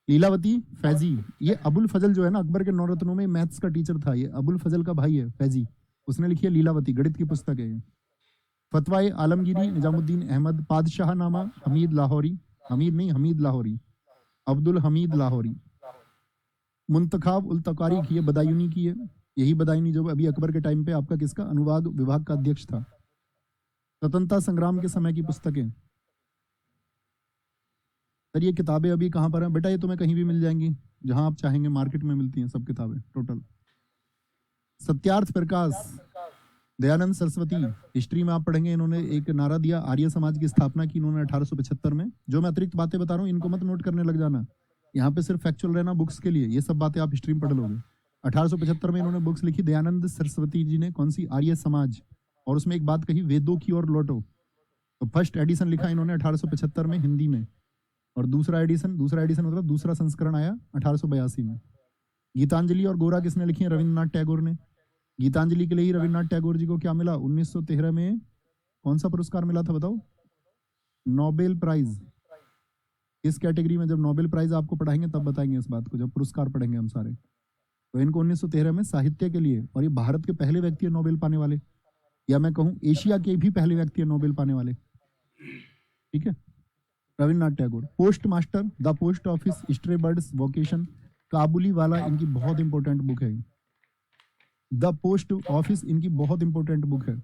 लीलावती फैजी, ये अबुल फजल जो है ना, अकबर के 9 रत्नों में मैथ्स का टीचर था, ये अबुल फजल का भाई है फैजी, उसने लिखी है लीलावती, गणित की पुस्तक है ये। फतवाए आलमगीरी निजामुद्दीन अहमद। पादशाह नामा हमीद लाहौरी, हमीद नहीं हमीद लाहौरी, अब्दुल हमीद लाहौरी। मुंतखाब उल तकारी की, ये बदायूनी की है, यही बदायूनी जो अभी अकबर के टाइम पे आपका किसका अनुवाद विभाग का अध्यक्ष था। स्वतंत्रता संग्राम के समय की पुस्तकें। सर ये किताबें अभी कहाँ पर हैं? बेटा ये तुम्हें कहीं भी मिल जाएंगी, जहां आप चाहेंगे, मार्केट में मिलती हैं सब किताबें टोटल। सत्यार्थ प्रकाश, दयानंद सरस्वती, हिस्ट्री में आप पढ़ेंगे, इन्होंने एक नारा दिया, आर्य समाज की स्थापना की इन्होंने 1875 में। जो मैं अतिरिक्त बातें बता रहा हूँ इनको मत नोट करने लग जाना, यहाँ पे सिर्फ फैक्चुअल रहना बुक्स के लिए, ये सब बातें आप हिस्ट्री में पढ़ लोगे। 1875 में इन्होंने बुक्स लिखी, दयानंद सरस्वती जी ने, कौन सी? आर्य समाज, और उसमें एक बात कही, वेदों की ओर लौटो। तो फर्स्ट एडिशन लिखा इन्होंने 1875 में हिंदी में, और दूसरा एडिशन मतलब दूसरा संस्करण आया 1882 में। गीतांजलि और गोरा किसने लिखी है? रविन्द्रनाथ टैगोर ने। गीतांजलि के लिए ही रविन्द्रनाथ टैगोर जी को क्या मिला? 1913 में कौन सा पुरस्कार मिला था बताओ? Nobel prize. इस कैटेगरी में जब नोबेल प्राइज आपको पढ़ाएंगे तब बताएंगे इस बात को, जब पुरस्कार पढ़ेंगे हम सारे। तो इनको 1913 में साहित्य के लिए, और ये भारत के पहले व्यक्ति है नोबेल पाने वाले, या मैं कहूं एशिया के भी पहले व्यक्ति है नोबेल पाने वाले। ठीक है, Rabindranath Tagore. Post master, the post office, stray birds vocation, Kabuliwala इनकी बहुत इंपॉर्टेंट बुक है। द पोस्ट ऑफिस इनकी बहुत इंपॉर्टेंट बुक है।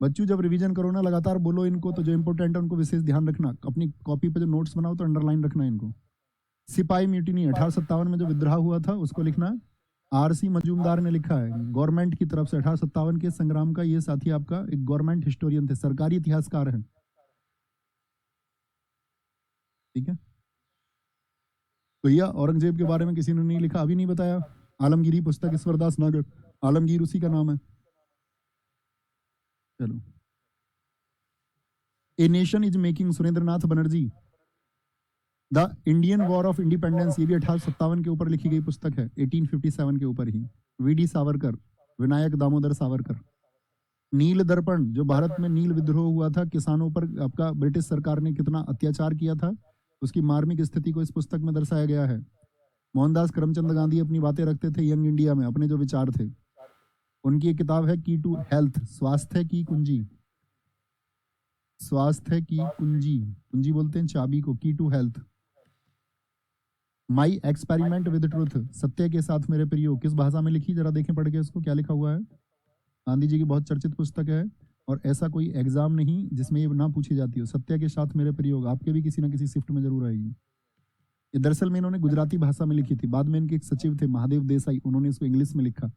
बच्चों जब रिवीजन करो ना, लगातार बोलो इनको, तो जो इंपॉर्टेंट है उनको विशेष ध्यान रखना, अपनी कॉपी पे जो नोट्स बनाओ तो अंडरलाइन रखना इनको। सिपाही म्यूटिनी 1857 में जो विद्रोह हुआ था उसको लिखना, आरसी मजूमदार ने लिखा है, गवर्नमेंट की तरफ से 1857 के संग्राम का। ये साथी आपका एक गवर्नमेंट हिस्टोरियन थे, सरकारी इतिहासकार हैं। ठीक है, तो यह औरंगजेब के बारे में किसी ने नहीं लिखा, अभी नहीं बताया। आलमगीरी पुस्तक, ईश्वरदास नागर, आलमगीर उसी का नाम है। चलो, a nation is making, Surendranath Banerjee. The Indian war of independence, ये भी 1857 के ऊपर लिखी गई पुस्तक है, 1857 के ऊपर ही। वीडी सावरकर, विनायक दामोदर सावरकर। नील दर्पण, जो भारत में नील विद्रोह हुआ था, किसानों पर आपका ब्रिटिश सरकार ने कितना अत्याचार किया था, उसकी मार्मिक स्थिति को इस पुस्तक में दर्शाया गया है। मोहनदास करमचंद गांधी अपनी बातें रखते थे यंग इंडिया में, अपने जो विचार थे, उनकी एक किताब है की टू हेल्थ, स्वास्थ्य की कुंजी। स्वास्थ्य की कुंजी, कुंजी बोलते हैं चाबी को, key to health. My experiment with truth, सत्य के साथ मेरे प्रयोग, किस भाषा में लिखी? जरा देखें पढ़ के इसको, क्या लिखा हुआ है। गांधी जी की बहुत चर्चित पुस्तक है, और ऐसा कोई एग्जाम नहीं जिसमें ये ना पूछी जाती हो। सत्य के साथ मेरे प्रयोग आपके भी किसी ना किसी शिफ्ट में जरूर आएगी। ये दरअसल में इन्होंने गुजराती भाषा में लिखी थी, बाद में इनके एक सचिव थे महादेव देसाई, उन्होंने इसको इंग्लिश में लिखा,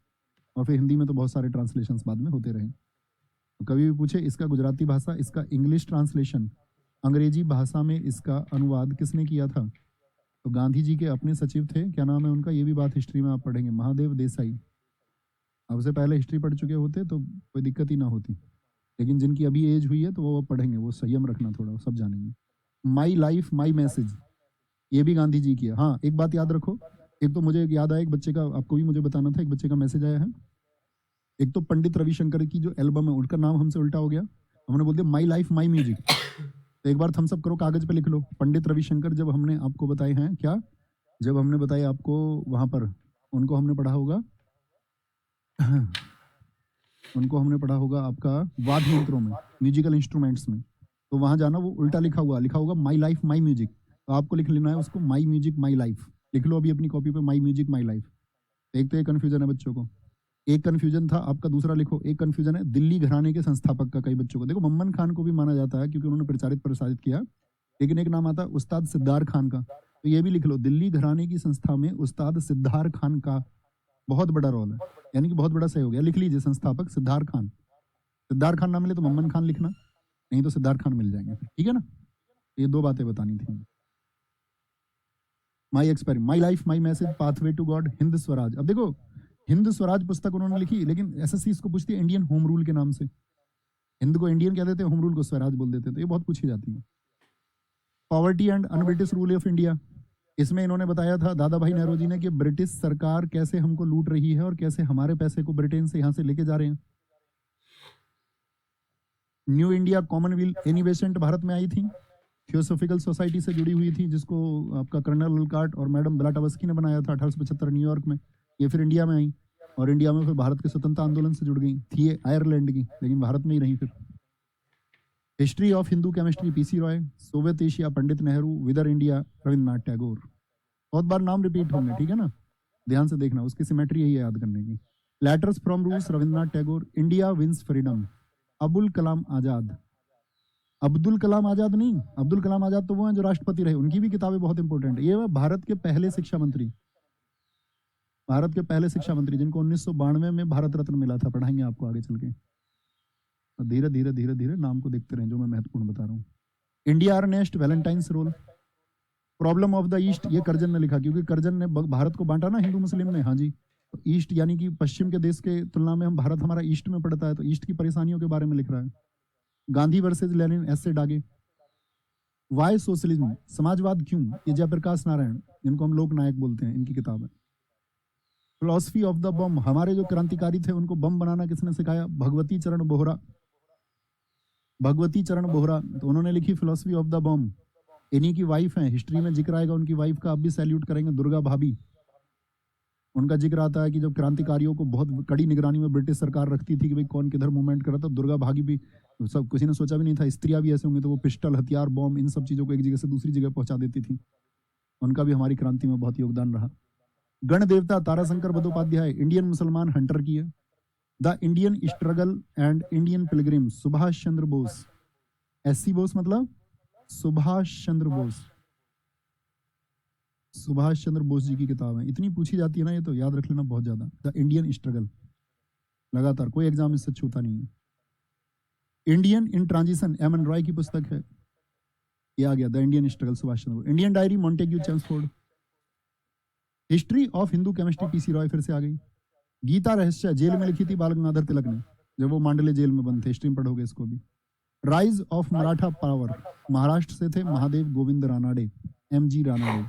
और फिर हिंदी में तो बहुत सारे ट्रांसलेशंस बाद में होते रहे। तो कभी भी पूछे इसका गुजराती भाषा, इसका इंग्लिश ट्रांसलेशन, अंग्रेजी भाषा में इसका अनुवाद किसने किया था? तो गांधी जी के अपने सचिव थे, क्या नाम है उनका, ये भी बात हिस्ट्री में आप पढ़ेंगे, महादेव देसाई। अब से पहले हिस्ट्री पढ़ चुके होते तो कोई दिक्कत ही ना होती, लेकिन जिनकी अभी एज हुई है तो वो पढ़ेंगे, वो संयम रखना थोड़ा, वो सब जानेंगे। माई लाइफ माई मैसेज, ये भी गांधी जी की है। हाँ, एक बात याद रखो, एक तो मुझे याद आया, एक बच्चे का आपको भी मुझे बताना था, एक बच्चे का मैसेज आया है। एक तो पंडित रविशंकर की जो एल्बम है उनका नाम हमसे उल्टा हो गया, हमने बोल दिया माई लाइफ माई म्यूजिक। तो एक बार थम्स अप करो, कागज पे लिख लो, पंडित रविशंकर जब हमने आपको बताए हैं क्या, जब हमने बताए आपको वहां पर, उनको हमने पढ़ा होगा उनको हमने पढ़ा होगा आपका वाद्य यंत्रों में, म्यूजिकल इंस्ट्रूमेंट्स में, तो वहां जाना, वो उल्टा लिखा होगा माई लाइफ माई म्यूजिक, तो आपको लिख लेना है उसको माई म्यूजिक माई लाइफ, लिख लो अभी अपनी कॉपी पे माई म्यूजिक माई लाइफ। एक तो ये कंफ्यूजन है बच्चों को, एक कंफ्यूजन था आपका, दूसरा लिखो, एक कंफ्यूजन है दिल्ली घराने के संस्थापक का कई बच्चों को। देखो मम्मन खान को भी माना जाता है क्योंकि उन्होंने प्रचारित प्रसारित किया, लेकिन एक नाम आता है उस्ताद सिद्धार खान का, तो ये भी लिख लो, दिल्ली घराने की संस्था में उस्ताद सिद्धार खान का बहुत बड़ा रोल है, यानी कि बहुत बड़ा सहयोग है। लिख लीजिए संस्थापक सिद्धार खान, सिद्धार खान ना मिले तो मम्मन खान लिखना, नहीं तो सिद्धार खान मिल जाएंगे फिर, ठीक है ना। ये दो बातें बतानी थी। My experiment, my life my message, pathway to God, Hind Swaraj. अब देखो हिंद स्वराज पुस्तक उन्होंने लिखी, लेकिन एसएससी इसको पूछती है इंडियन होम रूल के नाम से, हिंद को इंडियन कह देते हैं, होम रूल को स्वराज बोल देते हैं, तो ये बहुत पूछी जाती है। Poverty and un-British rule of India, इसमें इन्होंने बताया था दादा भाई नेहरू जी ने कि ब्रिटिश सरकार कैसे हमको लूट रही है और कैसे हमारे पैसे को ब्रिटेन से यहां से लेके जा रहे हैं। न्यू इंडिया कॉमनवेल्थ एनिवेसेंट भारत में आई थी, थियोसोफिकल सोसाइटी से जुड़ी हुई थी, जिसको आपका कर्नल वोलकाट और मैडम ब्लाटावस्की ने बनाया था 1875 न्यूयॉर्क में। ये फिर इंडिया में आई और इंडिया में फिर भारत के स्वतंत्रता आंदोलन से जुड़ गई थी, ये आयरलैंड की, लेकिन भारत में ही रही फिर। History of Hindu chemistry PC Roy, soviet Asia Pandit Nehru, whither India Rabindranath Tagore. बहुत बार नाम रिपीट होंगे, ठीक है ना, ध्यान से देखना, उसकी सिमेट्री यही है याद करने की। लेटर्स फ्रॉम रूस Rabindranath Tagore, India wins freedom Abul Kalam Azad, Abdul Kalam Azad नहीं, अब्दुल कलाम आजाद तो वो हैं जो राष्ट्रपति रहे, उनकी भी किताबें बहुत इंपॉर्टेंट है। ये भारत के पहले शिक्षा मंत्री, भारत के पहले शिक्षा मंत्री जिनको 1992 में भारत रत्न मिला था, पढ़ाएंगे आपको आगे चल के, धीरे धीरे धीरे धीरे नाम को देखते रहें जो मैं महत्वपूर्ण बता रहा हूँ। India unrest Valentine's Chirol, problem of the East, ये कर्जन ने लिखा, क्योंकि कर्जन ने भारत को बांटा ना हिंदू मुस्लिम ने, हाँ जी, तो ईस्ट यानी कि पश्चिम के देश के तुलना में हम, भारत हमारा ईस्ट में पड़ता है, तो ईस्ट की परेशानियों के बारे में लिख रहा है। गांधी वर्सेज लेनिन, एस से डागे। वाई सोशलिज्म, समाजवाद क्यों, ये जयप्रकाश नारायण, जिनको हम लोक नायक बोलते हैं, इनकी किताब है। फिलोसफी ऑफ द बम, हमारे जो क्रांतिकारी थे उनको बम बनाना किसने सिखाया, भगवती चरण बोहरा, भगवती चरण बोहरा, तो उन्होंने लिखी फिलोसफी ऑफ द बम। इन्हीं की वाइफ है, हिस्ट्री में जिक्र आएगा उनकी वाइफ का, आप भी सैल्यूट करेंगे, दुर्गा भाभी। उनका जिक्र आता है कि जब क्रांतिकारियों को बहुत कड़ी निगरानी में ब्रिटिश सरकार रखती थी कि भाई कौन किधर मूवमेंट कर रहा था, दुर्गा भागी भी, सब किसी ने सोचा भी नहीं था स्त्रियां भी ऐसे होंगे, तो वो पिस्टल, हथियार, बॉम्ब, इन सब चीजों को एक जगह से दूसरी जगह पहुंचा देती थी। उनका भी हमारी क्रांति में बहुत योगदान रहा। गण देवता ताराशंकर बंदोपाध्याय, इंडियन मुसलमान हंटर की है। The Indian struggle and Indian Pilgrim, Subhash Chandra Bose, SC Bose मतलब सुभाष चंद्र बोस, सुभाष चंद्र बोस जी की किताब है, इतनी पूछी जाती है ना, ये तो याद रख लेना बहुत ज्यादा। द इंडियन स्ट्रगल, लगातार कोई एग्जाम इससे छूता नहीं है। Indian in transition, M N Roy की पुस्तक है, ये आ गया, the Indian struggle Subhas Chandra Bose. Indian diary Montagu Chelmsford. History of Hindu chemistry PC Roy फिर से आ गई। गीता रहस्य, जेल में लिखी थी बाल गंगाधर तिलक ने, जब वो मांडले जेल में बंद थे, हिस्ट्री में पढ़ोगे इसको भी। Rise of Maratha power, Maharashtra से थे महादेव गोविंद रानाडे, एम जी रानाडे।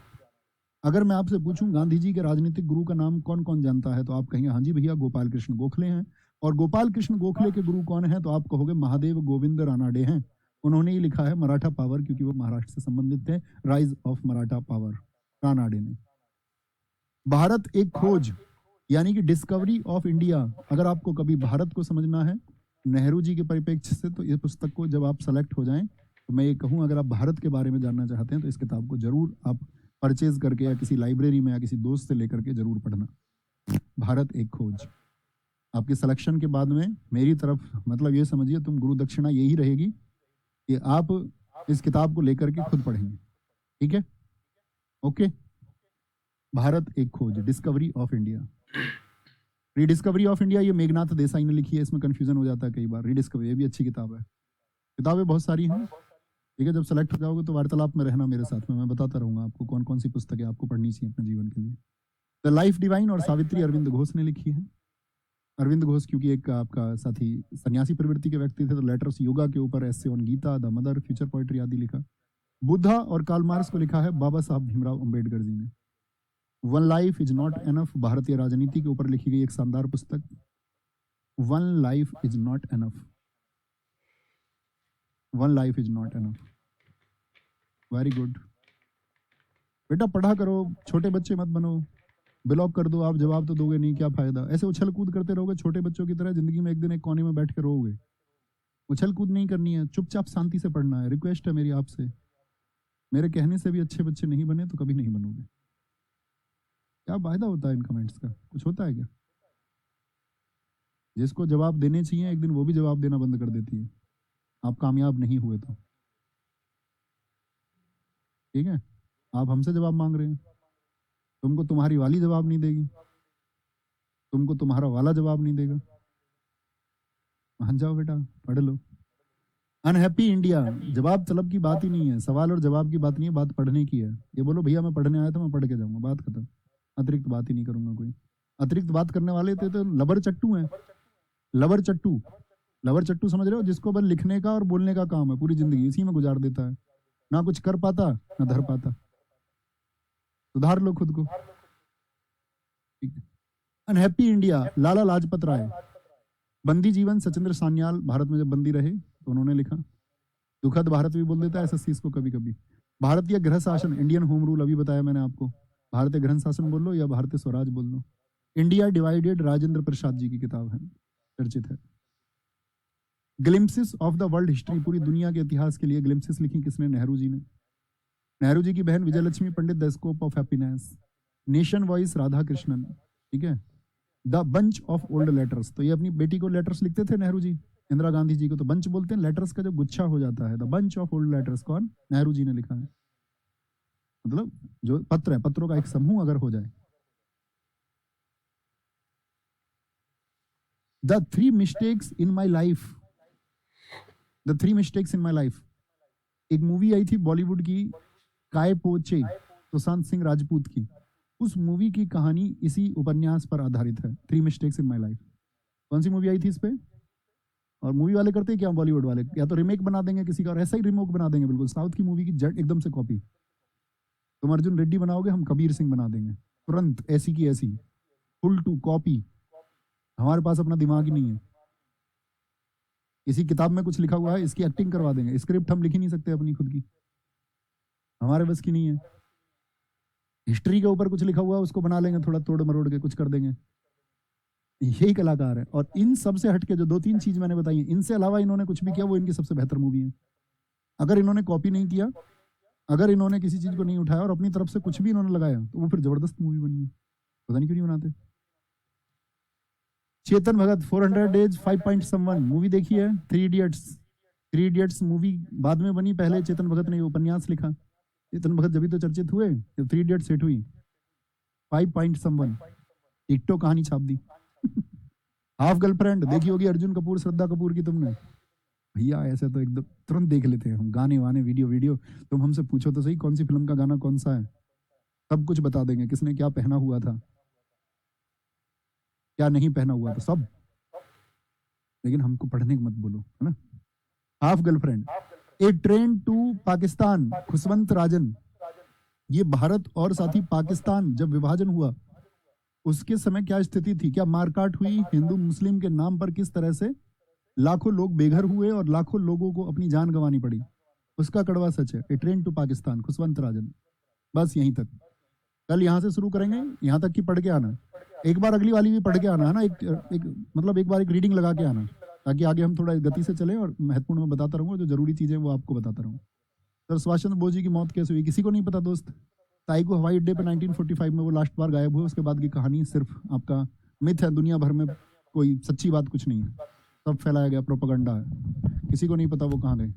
अगर मैं आपसे पूछूं गांधी जी के राजनीतिक गुरु का नाम कौन कौन जानता है, तो आप कहेंगे हाँ जी भैया गोपाल कृष्ण गोखले हैं, और गोपाल कृष्ण गोखले के गुरु कौन है, तो आप कहोगे महादेव गोविंद रानाडे हैं। उन्होंने ही लिखा है मराठा पावर, क्योंकि वो महाराष्ट्र से संबंधित थे। Rise of Maratha power, Ranade ने। भारत एक खोज, यानी कि डिस्कवरी ऑफ इंडिया, अगर आपको कभी भारत को समझना है नेहरू जी के परिप्रेक्ष्य से, तो इस पुस्तक को जब आप सेलेक्ट हो जाएं, तो मैं ये कहूँ अगर आप भारत के बारे में जानना चाहते हैं तो इस किताब को जरूर आप परचेज करके या किसी लाइब्रेरी में या किसी दोस्त से लेकर के जरूर पढ़ना। भारत एक खोज आपके सिलेक्शन के बाद में मेरी तरफ, मतलब ये समझिए तुम गुरु दक्षिणा यही रहेगी कि आप इस किताब को लेकर के खुद पढ़ेंगे, ठीक है, ओके। भारत एक खोज, discovery of India. Rediscovery of India ये मेघनाथ देसाई ने लिखी है, इसमें कंफ्यूजन हो जाता है कई बार। रीडिस्कवरी, ये भी अच्छी किताब है, किताबें बहुत सारी हैं। ठीक है, जब सेलेक्ट हो जाओगे तो वार्तालाप में रहना मेरे साथ में, मैं बताता रहूंगा आपको कौन कौन सी पुस्तकें आपको पढ़नी चाहिए अपने जीवन के लिए। द लाइफ डिवाइन और सावित्री अरविंद घोष ने लिखी है। अरविंद घोष क्योंकि एक आपका साथी सन्यासी प्रवृत्ति के व्यक्ति थे, तो लेटर्स योगा के ऊपर, essay on Gita, the mother, future poetry आदि लिखा। बुद्धा और कार्ल मार्क्स को लिखा है बाबा साहब भीमराव अंबेडकर जी ने। One life is not enough, भारतीय राजनीति के ऊपर लिखी गई एक शानदार पुस्तक। One life is not enough, one life is not enough. Very good बेटा, पढ़ा करो, छोटे बच्चे मत बनो। ब्लॉक कर दो आप, जवाब तो दोगे नहीं, क्या फायदा। ऐसे उछल कूद करते रहोगे छोटे बच्चों की तरह, जिंदगी में एक दिन एक कोने में बैठ के रोओगे। उछल कूद नहीं करनी है, चुपचाप शांति से पढ़ना है। रिक्वेस्ट है मेरी आपसे, मेरे कहने से भी अच्छे बच्चे नहीं बने तो कभी नहीं बनोगे। क्या फायदा होता है इन कमेंट्स का, कुछ होता है क्या? जिसको जवाब देने चाहिए एक दिन वो भी जवाब देना बंद कर देती है, आप कामयाब नहीं हुए तो। ठीक है, आप हमसे जवाब मांग रहे हैं, तुमको तुम्हारी वाली जवाब नहीं देगी, तुमको तुम्हारा वाला जवाब नहीं देगा। मान जाओ बेटा, पढ़ लो। अनहैप्पी इंडिया, जवाब तलब की बात ही नहीं है, सवाल और जवाब की बात नहीं है, बात पढ़ने की है। ये बोलो भैया मैं पढ़ने आया था, मैं पढ़ के जाऊंगा, बात खत्म। अतिरिक्त बात ही नहीं करूंगा कोई। अतिरिक्त बात करने वाले थे तो लबर चट्टू हैं, लबर चट्टू। लबर चट्टू समझ रहे हो, जिसको बस लिखने का और बोलने का काम है, पूरी जिंदगी इसी में गुजार देता है, ना कुछ कर पाता ना धर पाता। सुधार लो खुद को। ठीक है। Unhappy India, Lala Lajpat Rai. बंदी जीवन, सचिंद्र सान्याल भारत में जब बंदी रहे तो उन्होंने लिखा। दुखद भारत भी बोल देता है एसएससी इसको कभी कभी। भारतीय गृह शासन, इंडियन होम रूल, अभी बताया मैंने आपको। भारतीय गृह शासन बोल लो या भारतीय स्वराज बोल लो। इंडिया डिवाइडेड, राजेंद्र प्रसाद जी की किताब है, चर्चित है। Glimpses of the world history, पूरी दुनिया के इतिहास के लिए ग्लिम्पसेस लिखी किसने? नेहरू जी ने। नेहरू जी की बहन Vijayalakshmi Pandit, the scope of happiness. Nation voice, Radhakrishnan. ठीक है। The bunch of old letters, तो ये अपनी बेटी को लेटर्स लिखते थे नेहरू जी। इंदिरा गांधी जी को तो बंच बोलते हैं, लेटर्स का जो गुच्छा हो जाता है। The bunch of old letters कौन? नेहरू जी ने लिखा है। मतलब जो पत्र है, पत्रों का एक समूह अगर हो जाए। The three mistakes in my life, the three mistakes in my life, एक मूवी आई थी बॉलीवुड की, काय पो चे, सुशांत सिंह राजपूत की। उस मूवी की कहानी इसी उपन्यास पर आधारित है, three mistakes in my life. कौन सी मूवी आई थी इस पे? और मूवी वाले करते हैं क्या, बॉलीवुड वाले या तो रिमेक बना देंगे किसी का, और ऐसा ही रिमेक बना देंगे बिल्कुल साउथ की मूवी की जट एकदम से कॉपी। तुम अर्जुन रेड्डी बनाओगे, हम कबीर सिंह बना देंगे तुरंत, ऐसी की ऐसी, फुल टू कॉपी। हमारे पास अपना दिमाग ही नहीं है। इसी किताब में कुछ लिखा हुआ है, इसकी एक्टिंग करवा देंगे। स्क्रिप्ट हम लिख ही नहीं सकते अपनी खुद की, हमारे बस की नहीं है। हिस्ट्री के ऊपर कुछ लिखा हुआ है, उसको बना लेंगे थोड़ा तोड़ मरोड़ के, कुछ कर देंगे। यही कलाकार है। और इन सब से हटके जो दो तीन चीज मैंने बताई, इनसे अलावा इन्होंने कुछ भी किया वो इनकी सबसे बेहतर मूवी है। अगर इन्होंने कॉपी नहीं किया, अगर इन्होंने किसी चीज को नहीं उठाया और अपनी तरफ से कुछ भी इन्होंने लगाया, तो वो फिर जबरदस्त मूवी बनी है। पता नहीं क्यों नहीं बनाते। Chetan Bhagat, 400 days 5 point someone, movie देखी है? Three idiots, three idiots movie बाद में बनी, पहले चेतन भगत ने उपन्यास लिखा। चेतन भगत जब तो चर्चित हुए जब थ्री इडियट्स हिट हुई। 5 पॉइंट समवन, टिकटो कहानी छाप दी। हाफ गर्लफ्रेंड देखी होगी अर्जुन कपूर श्रद्धा कपूर की तुमने? भैया ऐसे तो एकदम तुरंत देख लेते हैं हम, गाने वाने वीडियो वीडियो। तुम हमसे पूछो तो सही कौन सी फिल्म का गाना कौन सा है, सब कुछ बता देंगे, किसने क्या पहना हुआ था, क्या नहीं पहना हुआ था, सब। लेकिन हमको पढ़ने को मत बोलो, है ना। Half girlfriend, a train to Pakistan, Khushwant Rajan. ये भारत और साथ ही पाकिस्तान जब विभाजन हुआ उसके समय क्या स्थिति थी, क्या मारकाट हुई हिंदू मुस्लिम के नाम पर, किस तरह से लाखों लोग बेघर हुए और लाखों लोगों को अपनी जान गंवानी पड़ी, उसका कड़वा सच है। ए ट्रेन टू पाकिस्तान, खुशवंत राजन। बस यहीं तक, कल यहां से शुरू करेंगे, यहां तक की पढ़ के आना। एक बार अगली वाली भी पढ़ के आना, है ना। मतलब एक बार एक रीडिंग लगा के आना, ताकि आगे हम थोड़ा गति से चले और महत्वपूर्ण मैं बताता रहूंगा, जो जरूरी चीजें वो आपको बताता रहूँ। सर सुभाष चंद्र बोस जी की मौत कैसे हुई किसी को नहीं पता दोस्त। ताइको हवाई अड्डे पे 1945 में वो लास्ट बार गायब हुए, उसके बाद की कहानी सिर्फ आपका मिथ है। दुनिया भर में कोई सच्ची बात कुछ नहीं है, सब फैलाया गया, प्रोपेगेंडा है। किसी को नहीं पता वो कहाँ गए,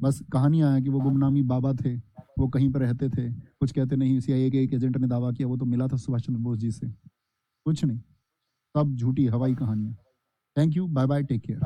बस कहानियां है कि वो गुमनामी बाबा थे, वो कहीं पर रहते थे। कुछ कहते नहीं CIA के एक एजेंट ने दावा किया वो तो मिला था सुभाष चंद्र बोस जी से, कुछ नहीं, सब झूठी हवाई कहानियां। Thank you, bye bye, take care.